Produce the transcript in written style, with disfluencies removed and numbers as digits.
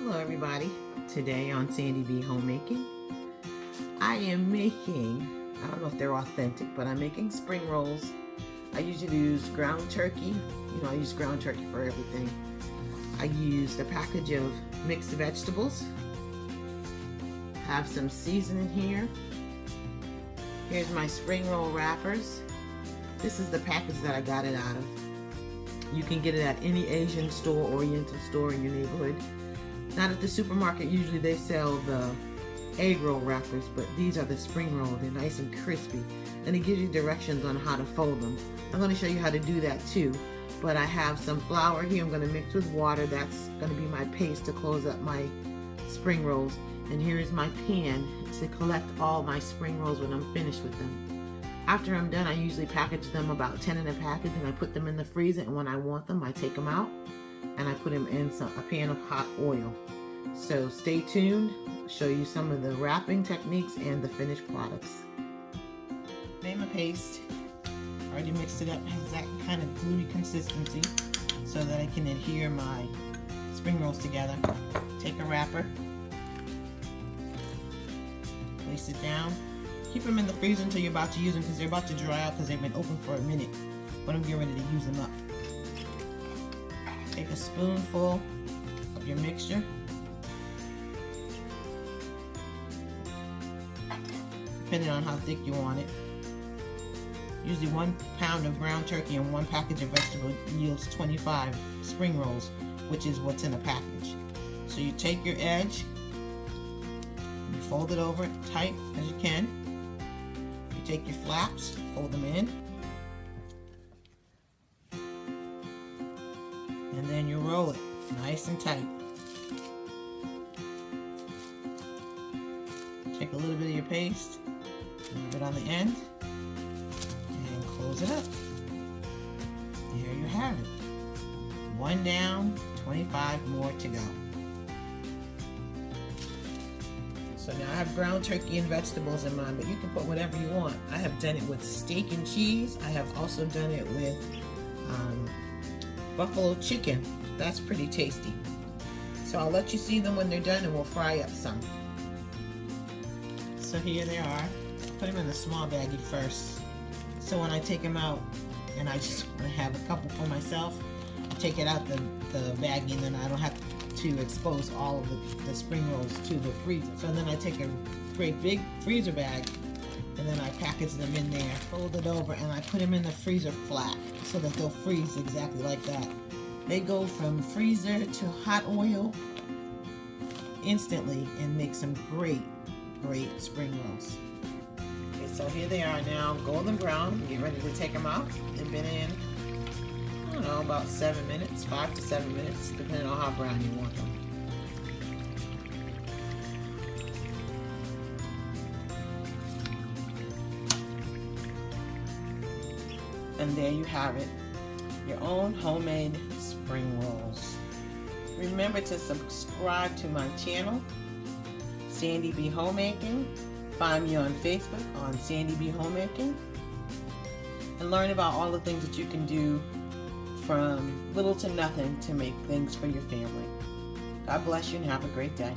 Hello everybody. Today on Sandy B Homemaking, I am making, I don't know if they're authentic, but I'm making spring rolls. I usually use ground turkey. I use ground turkey for everything. I used a package of mixed vegetables. Have some seasoning here. Here's my spring roll wrappers. This is the package that I got it out of. You can get it at any Asian store, Oriental store in your neighborhood. Not at the supermarket. Usually they sell the egg roll wrappers, but these are the spring roll. They're nice and crispy. And it gives you directions on how to fold them. I'm going to show you how to do that too. But I have some flour here I'm going to mix with water. That's going to be my paste to close up my spring rolls. And here is my pan to collect all my spring rolls when I'm finished with them. After I'm done, I usually package them about 10 in a package, and I put them in the freezer, and when I want them, I take them out and I put them in a pan of hot oil. So stay tuned. I'll show you some of the wrapping techniques and the finished products. Made my paste. Already mixed it up. It has that kind of gluey consistency so that I can adhere my spring rolls together. Take a wrapper. Place it down. Keep them in the freezer until you're about to use them, because they're about to dry out because they've been open for a minute. But I'm getting ready to use them up. Take a spoonful of your mixture. Depending on how thick you want it. Usually 1 pound of ground turkey and 1 package of vegetable yields 25 spring rolls, which is what's in a package. So you take your edge, you fold it over tight as you can. You take your flaps, fold them in, and then you roll it nice and tight. Take a little bit of your paste, leave it on the end, and close it up. There you have it. 1 down, 25 more to go. So now I have ground turkey and vegetables in mine, but you can put whatever you want. I have done it with steak and cheese. I have also done it with buffalo chicken. That's pretty tasty. So I'll let you see them when they're done, and we'll fry up some. So here they are. Put them in a small baggie first. So when I take them out and I just want to have a couple for myself, I take it out the baggie, and then I don't have to expose all of the spring rolls to the freezer. So then I take a great big freezer bag, and then I package them in there, fold it over, and I put them in the freezer flat so that they'll freeze exactly like that. They go from freezer to hot oil instantly and make some great spring rolls. Okay, so here they are now, golden brown. Get ready to take them out. They've been in, I don't know, about 7 minutes, 5 to 7 minutes, depending on how brown you want them. And there you have it, your own homemade spring rolls. Remember to subscribe to my channel, Sandy B Homemaking. Find me on Facebook on Sandy B Homemaking, and learn about all the things that you can do from little to nothing to make things for your family. God bless you and have a great day.